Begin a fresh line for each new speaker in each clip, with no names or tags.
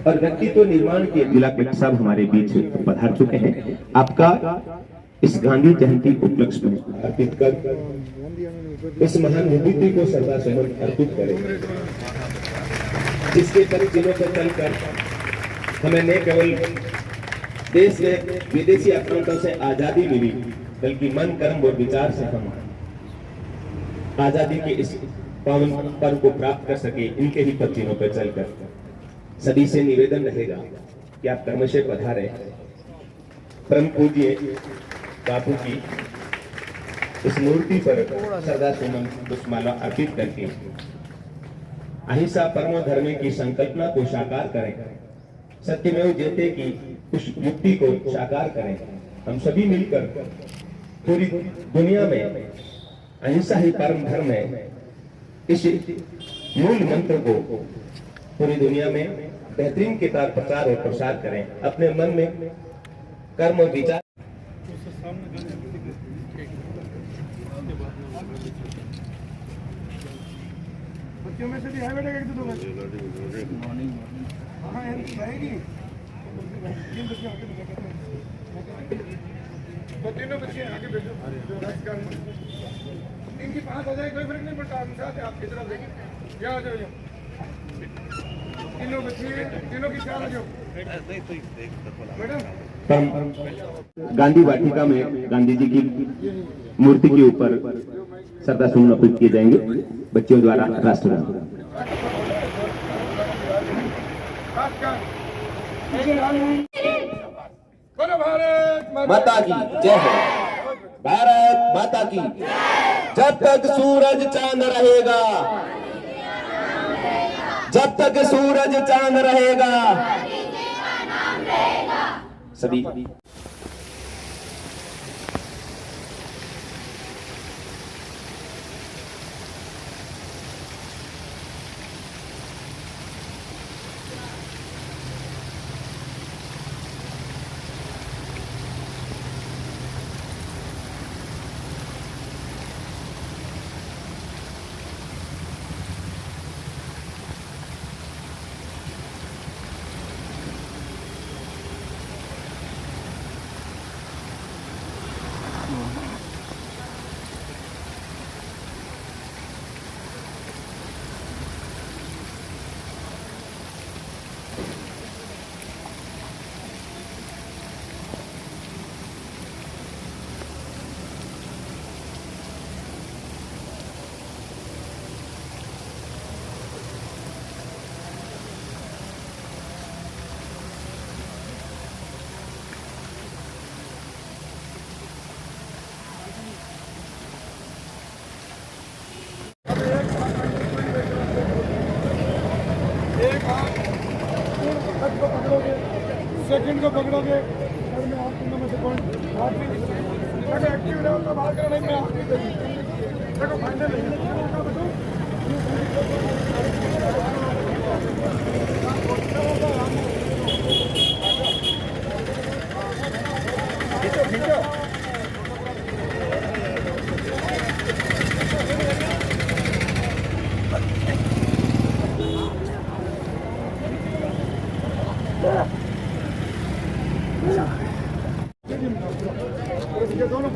और व्यक्तित्व निर्माण के जिला कलेक्टर साहब हमारे बीच पधार चुके हैं। आपका इस गांधी जयंती उपलक्ष्य में अर्पित कर इस महान विभूति को श्रद्धासुमन अर्पित करें, जिसके चल जिलों पर चलकर हमें न केवल देश में विदेशी आक्रामकों से आजादी मिली, बल्कि मन कर्म और विचार से हम आजादी के इस पावन पर्व को प्राप्त कर सके। इनके ही पत्तियों पर चलकर सभी से निवेदन रहेगा कि आप क्रमशः पधारें। परम पूज्य बापू की इस मूर्ति पर श्रद्धासुमन पुष्पमाला अर्पित करके अहिंसा परमो धर्म की संकल्पना को साकार करें, सत्यमेव जयते की उस युक्ति को साकार करें। हम सभी मिलकर पूरी दुनिया में अहिंसा ही परम धर्म है, इस मूल मंत्र को पूरी दुनिया में बेहतरीन के साथ प्रचार और प्रसार करें। अपने मन में कर्म और विचार
बच्चों में से भी है बेटा, एक दो मॉर्निंग हाँ रहेगी। तीनों बच्चे आगे बैठो, इनकी 5 हो जाए कोई फर्क नहीं पड़ता। हम साथ आपकी तरफ देखें, क्या हो जाओ तीनों बच्चे, तीनों की 4 हो जाओ मैडम।
गांधी वाटिका में गांधी जी की मूर्ति के ऊपर श्रद्धासुमन अर्पित किए जाएंगे बच्चों द्वारा राष्ट्रगान। माता की जय हो, भारत माता की। जब तक सूरज चांद रहेगा, जब तक सूरज चांद रहेगा, सभी
सेकंड को पकड़ोगे और मैं आप तीनों में से कौन आप भी अगर एक्टिव रहो तो बाहर करना मैं आप भी देखो फाइनल दोनों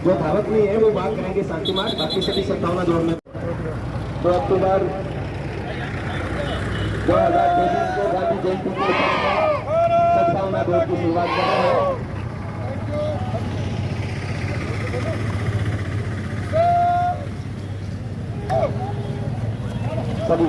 जो धावक नहीं है वो बात करेंगे शांति मार्च, बाकी सभी सत्तावना दौड़ में 2 अक्टूबर 2023 को गांधी जयंती के सत्तावना दौड़ की शुरुआत कर रहे हैं। सभी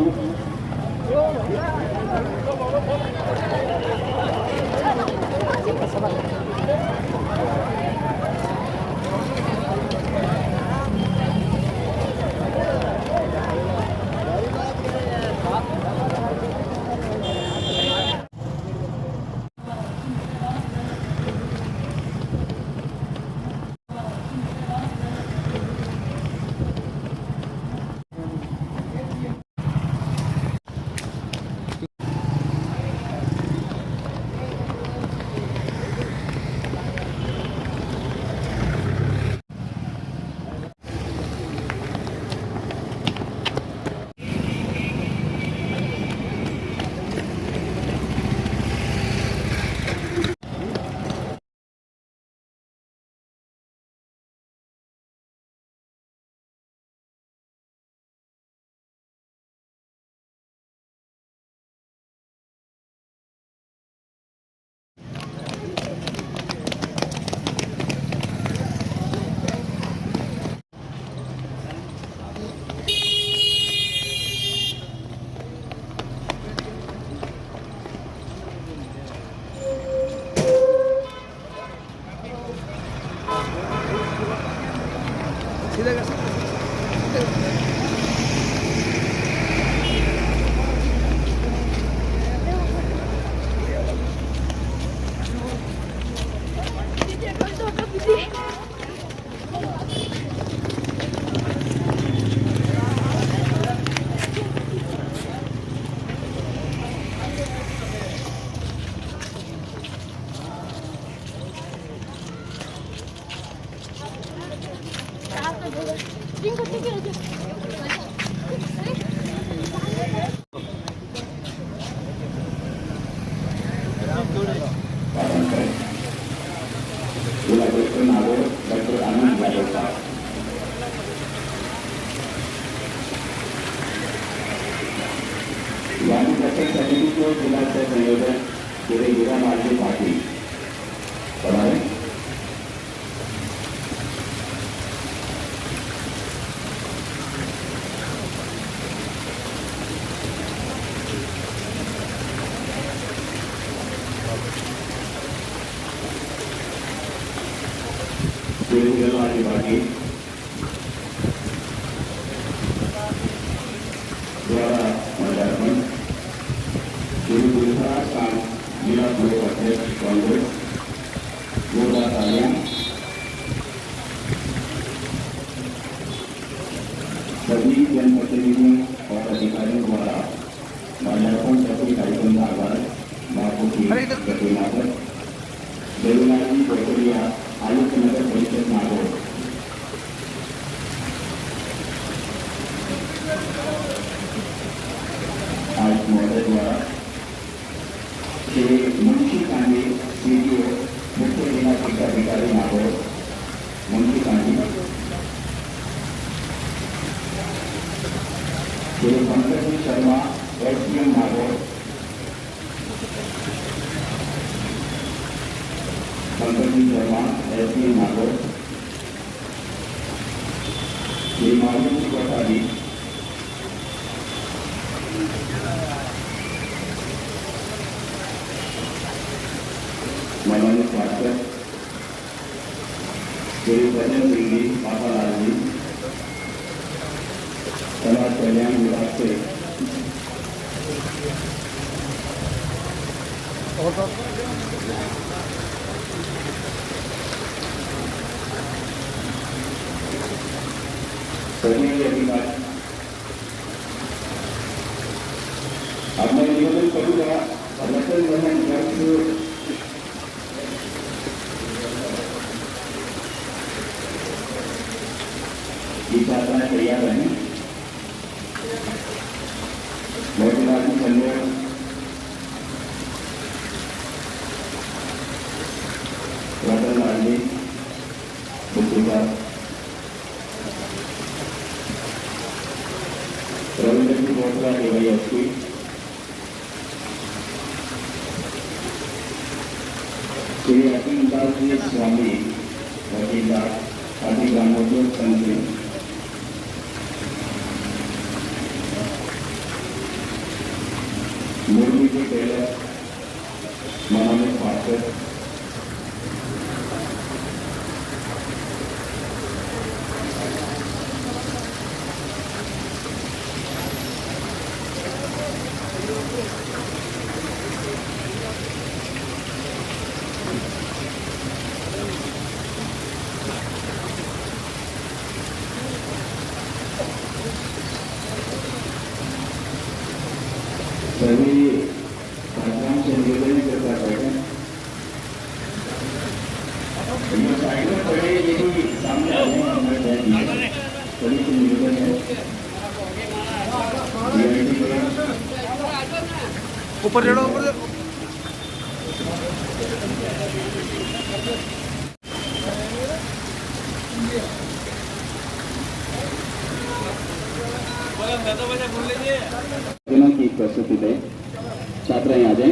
डॉक्टर आनंद यादव साहब यानी प्रत्येक समिति के जिला से संयोजक श्री हीरा मालवी पाटिल पधारे। श्री हीरा मालवी पाटिल द्वारा माल्यार्पण श्री गुरुहराज खान जिला पूर्व अध्यक्ष कांग्रेस गोदा तालियां सभी जनप्रतिनिधियों और अधिकारियों द्वारा माल्यार्पण सभी कार्यक्रम का आगाज बापू की प्रतिमा पर देवनाजी गोकुलिया आयुक्त नगर परिषद नागौर आज महोदय द्वारा श्री मुंशी कांडी सीडीओ मुख्य जिला शिक्षा अधिकारी नागौर मुंशी कांडी श्री पंकज शर्मा एसडीएम नागौर पंकज शर्मा एसडीएम नागौर श्री मालूम कोठारी मनोज पाठक श्री भजन सिंह जी बाबालाल जी समाज कल्याण विभाग से सभी अधिकारी अब मैं निवेदन करूंगा रतन मोहन गर्ग की छात्राएं तैयार रहें। मोतीलाल चंदेल रतन लाल जी बुद्धिका रविंद्र जी बोटला एवं श्री अखिल दास जी स्वामी वकीलदार आदि ग्रामोद्योग संघ मुरली जी टेलर मनोज पाठक सभी कार्यक्रम से निवेदन करता बैठे साइड में पड़े यदि सामने आने सभी से निवेदन है
ऊपर चढ़ो ऊपर
दिनों की प्रस्तुति है छात्र यहाँ आ जाए।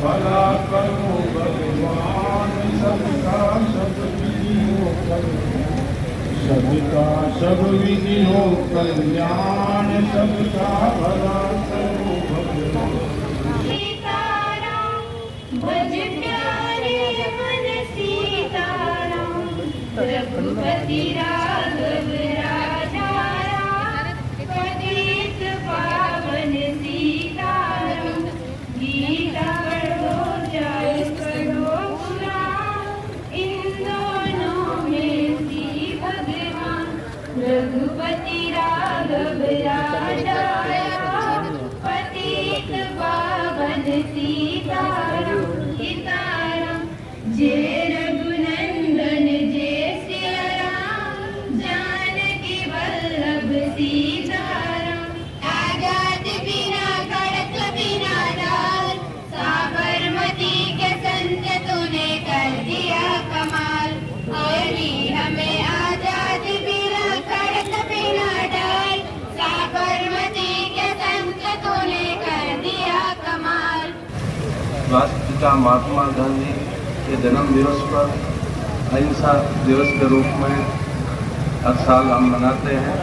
भला करो भगवान, सबका सब विधि हो कल्याण, सबका सब विधि हो कल्याण, सबका भला करो भगवान।
सीताराम भज प्यारे मन सीताराम, रघुपति राघव राजा राम, पतित पावन सीताराम, गीता पढ़ो जय पढ़ो पुराण, इन दोनों में सी भगवान, रघुपति राघव राजा राम, पतित पावन सीताराम, सीताराम जय रघुनंदन जय सिया राम, जानकी वल्लभ सीताराम, आजाद बिना खड़क बिना डाल, साबरमती के संत तूने कर दिया कमाल, अली हमें आजाद बिना खड़क बिना डाल, साबरमती के संत तूने कर दिया कमाल।
राष्ट्रपिता महात्मा गांधी के जन्म दिवस पर अहिंसा दिवस के रूप में हर साल हम मनाते हैं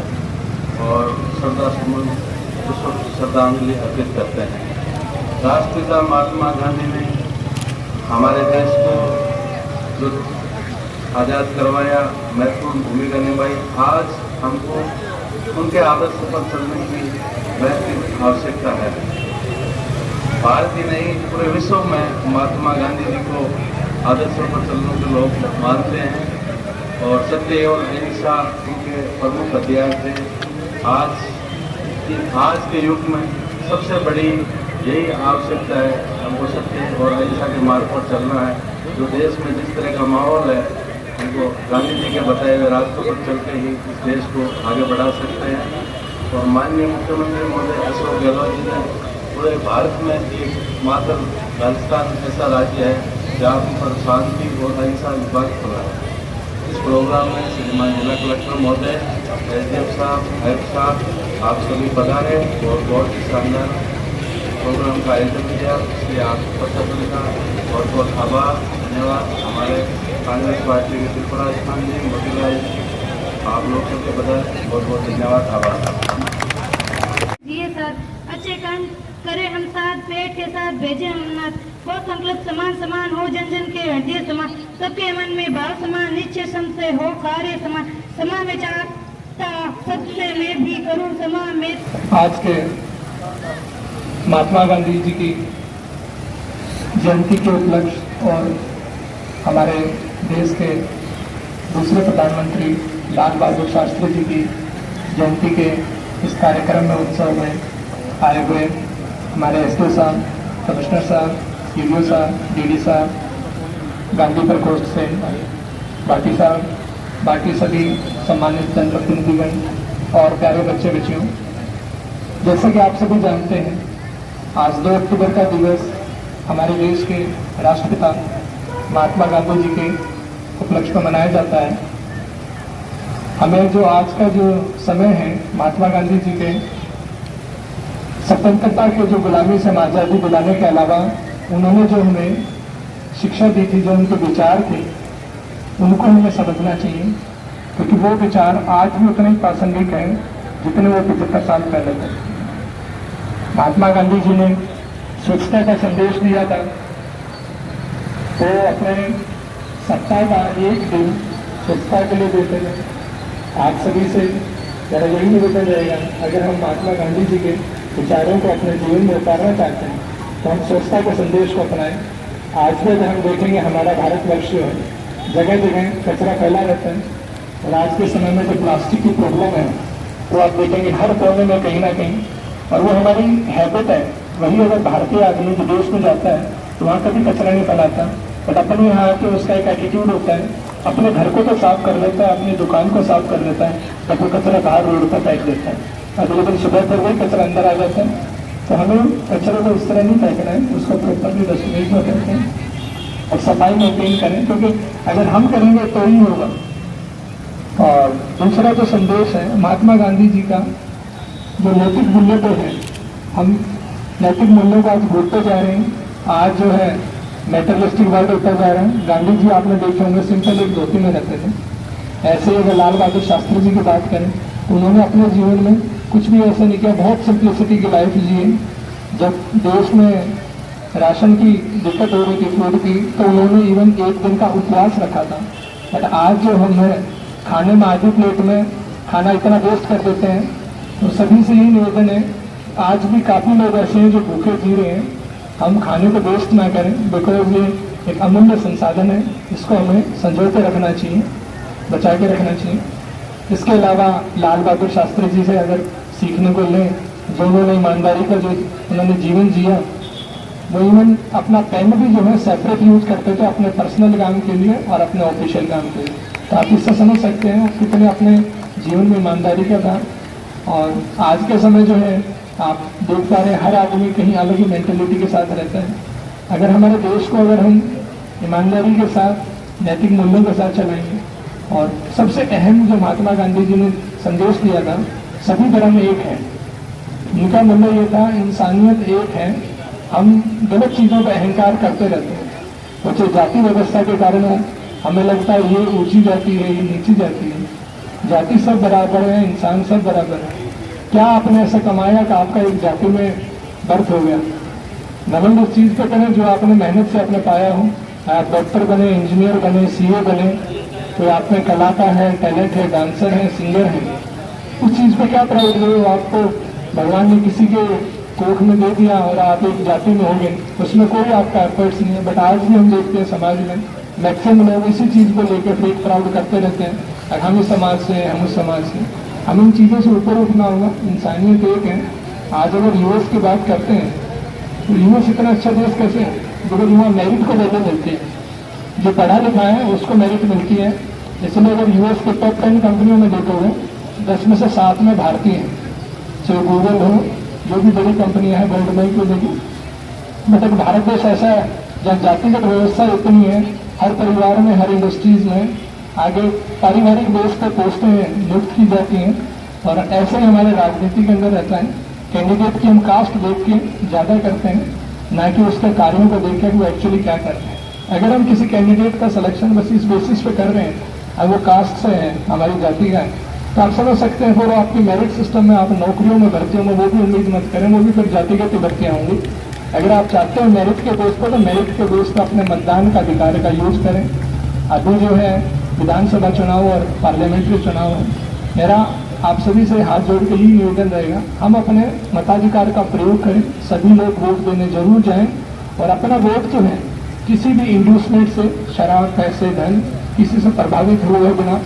और श्रद्धासुमन श्रद्धांजलि अर्पित करते हैं। राष्ट्रपिता महात्मा गांधी ने हमारे देश को जो आज़ाद करवाया, महत्वपूर्ण भूमिका निभाई। आज हमको उनके आदर्श पर चलने की बेहद आवश्यकता है। भारत ही नहीं, पूरे विश्व में महात्मा गांधी जी को आदर्शों पर चलने के लोग मानते हैं और सत्य और अहिंसा उनके प्रमुख हथियार थे। आज के युग में सबसे बड़ी यही आवश्यकता है, हमको सत्य और अहिंसा के मार्ग पर चलना है। जो देश में जिस तरह का माहौल है, हमको गांधी जी के बताए हुए रास्तों पर चलते ही इस देश को आगे बढ़ा सकते हैं। और माननीय मुख्यमंत्री महोदय अशोक गहलोत जी ने पूरे भारत में एक मात्र राजस्थान ऐसा राज्य है जहाँ पर शांति और अहिंसा विभाग खुला है। इस प्रोग्राम में श्रीमान जिला कलेक्टर महोदय, एसडीएम साहब, आयुक्त साहब, आप सभी पधारे और बहुत ही शानदार प्रोग्राम का आयोजन किया, इसलिए आपको पता चलेगा। बहुत बहुत आभार, धन्यवाद। हमारे कांग्रेस पार्टी के त्रिपुरा स्थान जी, मोतीलाल, आप लोग सबके पधारे, बहुत बहुत धन्यवाद, आभार।
दिए सर अच्छे काम करे हम साथ, पेट के साथ भेजे हम नाथ, हो संकल्प समान समान हो जन जन के हृदय समान, सबके मन में भाव समान, निश्चय संशय हो कार्य समान, समा विचारता सबसे मैं भी करूं समा में।
आज के महात्मा गांधी जी की जयंती के उपलक्ष्य और हमारे देश के दूसरे प्रधानमंत्री लाल बहादुर शास्त्री जी की जयंती के इस कार्यक्रम में, उत्सव में आए हुए हमारे एसडीओ साहब, कमिश्नर साहब, यूडीओ साहब, डीडी साहब, गांधी प्रकोष्ठ से बाकी साहब, बाकी सभी सम्मानित जनप्रतिनिधिगण और प्यारे बच्चे बच्चियों, जैसे कि आप सभी जानते हैं, आज 2 अक्टूबर का दिवस हमारे देश के राष्ट्रपिता महात्मा गांधी जी के उपलक्ष्य में मनाया जाता है। हमें जो आज का जो समय है, महात्मा गांधी जी के स्वतंत्रता के जो गुलामी से आज़ादी दिलाने के अलावा उन्होंने जो हमें शिक्षा दी थी, जो उनके विचार थे, उनको हमें समझना चाहिए, क्योंकि वो विचार आज भी उतने ही प्रासंगिक हैं जितने वो 75 साल पहले थे। महात्मा गांधी जी ने स्वच्छता का संदेश दिया था। वो अपने सप्ताह का एक दिन स्वच्छता के लिए देते थे। आप सभी से मेरा यही निवेदन रहेगा, अगर हम महात्मा गांधी जी के विचारों को अपने जीवन में उतारना चाहते हैं तो हम स्वच्छता के संदेश को अपनाएं। आज भी अगर हम देखेंगे, हमारा भारतवर्ष जो है जगह जगह कचरा फैला रहता है, और आज के समय में जो प्लास्टिक की प्रॉब्लम है वो आप देखेंगे हर कोने में कहीं ना कहीं, और वो हमारी हैबिट है। वही अगर भारतीय आदमी विदेश में जाता है तो वहाँ कभी कचरा नहीं फैलाता, बट अपने यहाँ आके उसका एक एटीट्यूड होता है, अपने घर को तो साफ कर लेता है, अपनी दुकान को साफ कर लेता है, बट वो कचरा बाहर रोड पर फेंक देता है। अगले दिन सुबह पर वही कचरा अंदर आ जाता है। तो हमें कचरे को इस तरह नहीं फेंकना है, उसको प्रॉपरली डस्टबिन में फेंकें और सफाई मेंटेन करें, क्योंकि अगर हम करेंगे तो ही होगा। और दूसरा जो संदेश है महात्मा गांधी जी का, जो नैतिक मूल्य पे है, हम नैतिक मूल्यों को आज भूलते जा रहे हैं। आज जो है मेटलिस्टिक वर्ल्ड होता जा रहा है। गांधी जी आपने देखे होंगे सिंपल एक धोती में रहते थे। ऐसे ही अगर लाल बहादुर शास्त्री जी की बात करें तो उन्होंने अपने जीवन में कुछ भी ऐसा नहीं किया, बहुत सिंप्लिसिटी की लाइफ जिए। जब देश में राशन की दिक्कत हो रही थी, फूड की, तो उन्होंने इवन एक दिन का उपवास रखा था। बट आज जो हम है खाने में आधी प्लेट में खाना इतना वेस्ट कर देते हैं, तो सभी से यही निवेदन है, आज भी काफ़ी लोग ऐसे हैं जो भूखे जी रहे हैं। हम खाने को वेस्ट ना करें, बिकॉज ये एक अमूल्य संसाधन है, इसको हमें संजो के रखना चाहिए, बचा के रखना चाहिए। इसके अलावा लाल बहादुर शास्त्री जी से अगर सीखने को लें, जो उन्होंने ईमानदारी का जो उन्होंने जीवन जिया, वो इवन अपना पेन भी जो है सेपरेट यूज करते थे अपने पर्सनल काम के लिए और अपने ऑफिशियल काम के लिए। तो आप इससे समझ सकते हैं कितने अपने जीवन में ईमानदारी का था। और आज के समय जो है आप देख पा रहे हैं, हर आदमी कहीं अलग ही मेंटेलिटी के साथ रहता है। अगर हमारे देश को अगर हम ईमानदारी के साथ नैतिक मूल्यों के साथ चलाएंगे, और सबसे अहम जो महात्मा गांधी जी ने संदेश दिया था, सभी धर्म एक है। उनका मतलब ये था इंसानियत एक है, हम गलत चीज़ों का अहंकार करते रहते हैं। और जो जाति व्यवस्था के कारण हमें लगता है ये ऊंची जाति है, ये नीची जाति है। जाति सब बराबर है, इंसान सब बराबर है। क्या आपने ऐसा कमाया कि आपका एक जाति में बर्थ हो गया? घमंड उस चीज़ पे करें जो आपने मेहनत से आपने पाया हो। आप डॉक्टर बने, इंजीनियर बने, सीए बने, तो आप में कला का है, टैलेंट है, डांसर है, सिंगर है, उस चीज़ पे क्या प्राउड हो? आपको भगवान ने किसी के कोख में दे दिया और आप एक जाति में हो गए, उसमें कोई आपका एफर्ट्स नहीं है। बट आज भी हम देखते हैं समाज में मैक्सिमम लोग इसी चीज़ को लेकर फेक प्राउड करते रहते हैं, और हम इस समाज से हैं, हम उस समाज से। हम इन चीज़ों से ऊपर उठना होगा। इंसानियत एक है। आज अगर यूएस की बात करते हैं तो यूएस इतना अच्छा देश कैसे है? बिकॉज वहाँ मेरिट को वैल्यू मिलती है, जो पढ़ा लिखा है उसको मेरिट मिलती है। इसलिए अगर यूएस के टॉप 10 कंपनियों में देखोगे 10 में से 7 में भारतीय हैं, चाहे गूगल हो, जो भी बड़ी कंपनियां हैं, वर्ल्ड बैंक को देखिए। मतलब भारत देश ऐसा है जहाँ जातिगत व्यवस्था इतनी है, हर परिवार में, हर इंडस्ट्रीज में आगे पारिवारिक बेस पर पोस्टें नियुक्त की जाती हैं। और ऐसे ही हमारे राजनीति के अंदर रहता है, कैंडिडेट की हम कास्ट देख के ज़्यादा करते हैं, ना कि उसके कार्यों को देख के वो एक्चुअली क्या करते हैं। अगर हम किसी कैंडिडेट का सिलेक्शन बस इस बेसिस पे कर रहे हैं, अगर वो कास्ट से है, हमारी जाति का है, तो आप समझ सकते हैं फिर आपकी मेरिट सिस्टम में आप नौकरियों में भर्तियों में वो भी उम्मीद मत करें, वो भी फिर जातिगत भर्तियाँ होंगी। अगर आप चाहते हैं मेरिट के बेस पर, तो मेरिट के बेस पर अपने मतदान का अधिकार का यूज करें। अभी जो है विधानसभा चुनाव और पार्लियामेंट्री चुनाव है, मेरा आप सभी से हाथ जोड़ के ही निवेदन रहेगा, हम अपने मताधिकार का प्रयोग करें। सभी लोग वोट देने जरूर जाएं, और अपना वोट जो है किसी भी इंड्यूसमेंट से, शराब, पैसे, धन, किसी से प्रभावित हुए बिना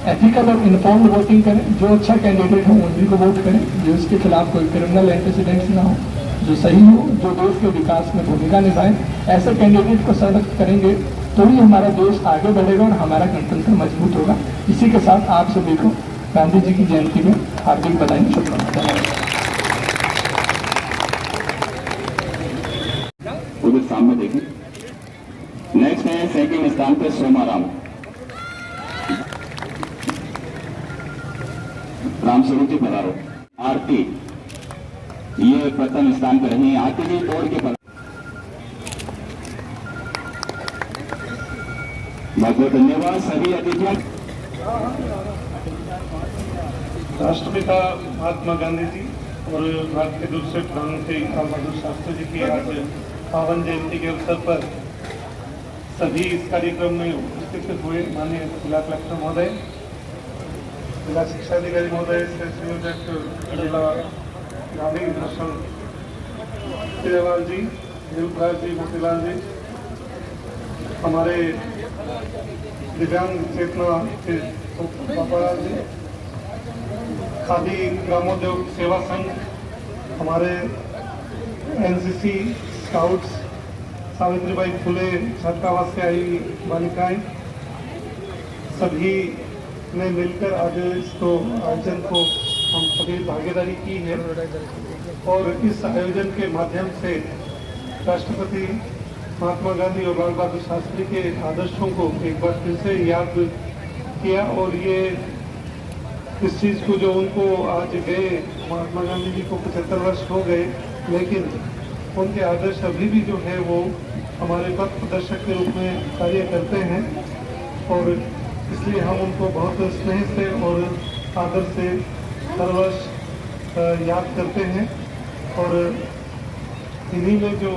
एथिकल और इन्फॉर्म्ड वोटिंग करें। जो अच्छा कैंडिडेट हो उन्हीं को वोट करें, जो इसके खिलाफ कोई क्रिमिनल एंटीसीडेंट्स ना हो, जो सही हो, जो देश के विकास में भूमिका निभाएं। ऐसे कैंडिडेट को सेलेक्ट करेंगे तो ही हमारा देश आगे बढ़ेगा और हमारा गणतंत्र मजबूत होगा। इसी के साथ आप सभी को गांधी जी की जयंती में हार्दिक बधाई, शुभकामनाएं।
उधर सामने देखें। नेक्स्ट है सेकंड स्थान पे सोमाराम, रामस्वरूप जी पधारो। आरती ये प्रथम स्थान पर रही, आरती जी दौड़ के बहुत बहुत धन्यवाद सभी अतिथियों।
राष्ट्रपिता महात्मा गांधी जी और भारत के दूसरे प्रधानमंत्री लाल बहादुर शास्त्री जी की आज पावन जयंती के अवसर पर सभी इस कार्यक्रम में उपस्थित हुए माननीय जिला कलेक्टर महोदय, जिला शिक्षा अधिकारी महोदय, संयोजक जिला गांधी दर्शन सिरेवाल जी, देवराज जी, मोतीलाल जी, हमारे दिव्यांग चेतना के बापालाल जी, खादी ग्रामोद्योग सेवा संघ, हमारे एनसीसी स्काउट्स, सावित्रीबाई फुले छात्रावास से आई बालिकाएं, सभी ने मिलकर आज इसको आयोजन को हम सभी भागीदारी की है। और इस आयोजन के माध्यम से राष्ट्रपति महात्मा गांधी और लाल बहादुर शास्त्री के आदर्शों को एक बार फिर से याद किया। और ये इस चीज़ को जो उनको आज गए महात्मा गांधी जी को 75 वर्ष हो गए, लेकिन उनके आदर्श अभी भी जो है वो हमारे पथ प्रदर्शक के रूप में कार्य करते हैं और इसलिए हम उनको बहुत स्नेह से और आदर से हर वर्ष याद करते हैं। और इन्हीं में जो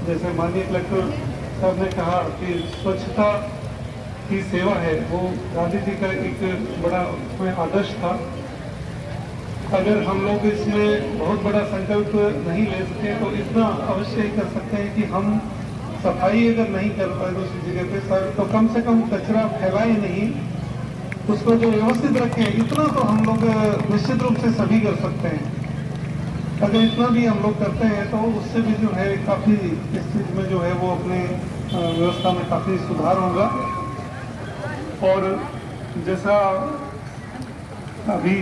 जैसे माननीय कलेक्टर साहब ने कहा कि स्वच्छता की सेवा है, वो गांधी जी का एक बड़ा उसमें आदर्श था। अगर हम लोग इसमें बहुत बड़ा संकल्प नहीं ले सके तो इतना अवश्य ही कर सकते हैं कि हम सफाई अगर नहीं कर पाए दूसरी जगह पे सर, तो कम से कम कचरा फैलाए नहीं, उसको जो व्यवस्थित रखें, इतना तो हम लोग निश्चित रूप से सभी कर सकते हैं। अगर इतना भी हम लोग करते हैं तो उससे भी जो है काफ़ी इस चीज़ में जो है वो अपने व्यवस्था में काफ़ी सुधार होगा। और जैसा अभी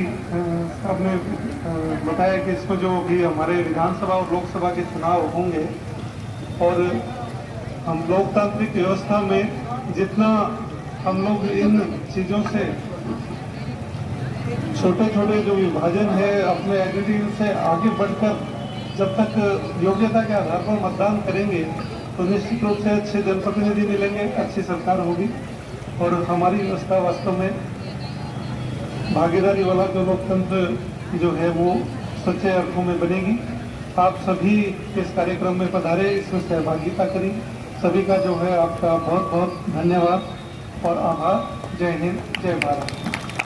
आपने बताया कि इसमें जो भी हमारे विधानसभा और लोकसभा के चुनाव होंगे और हम लोकतांत्रिक व्यवस्था में जितना हम लोग इन चीज़ों से छोटे छोटे जो विभाजन है अपने आइडेंटिटी से आगे बढ़कर जब तक योग्यता के आधार पर मतदान करेंगे तो निश्चित रूप से अच्छे जनप्रतिनिधि मिलेंगे, अच्छी सरकार होगी और हमारी व्यवस्था वास्तव में भागीदारी वाला जो लोकतंत्र जो है वो सच्चे अर्थों में बनेगी। आप सभी इस कार्यक्रम में पधारे, इसमें सहभागिता करी, सभी का जो है आपका बहुत बहुत धन्यवाद और आभार। जय हिंद, जय भारत।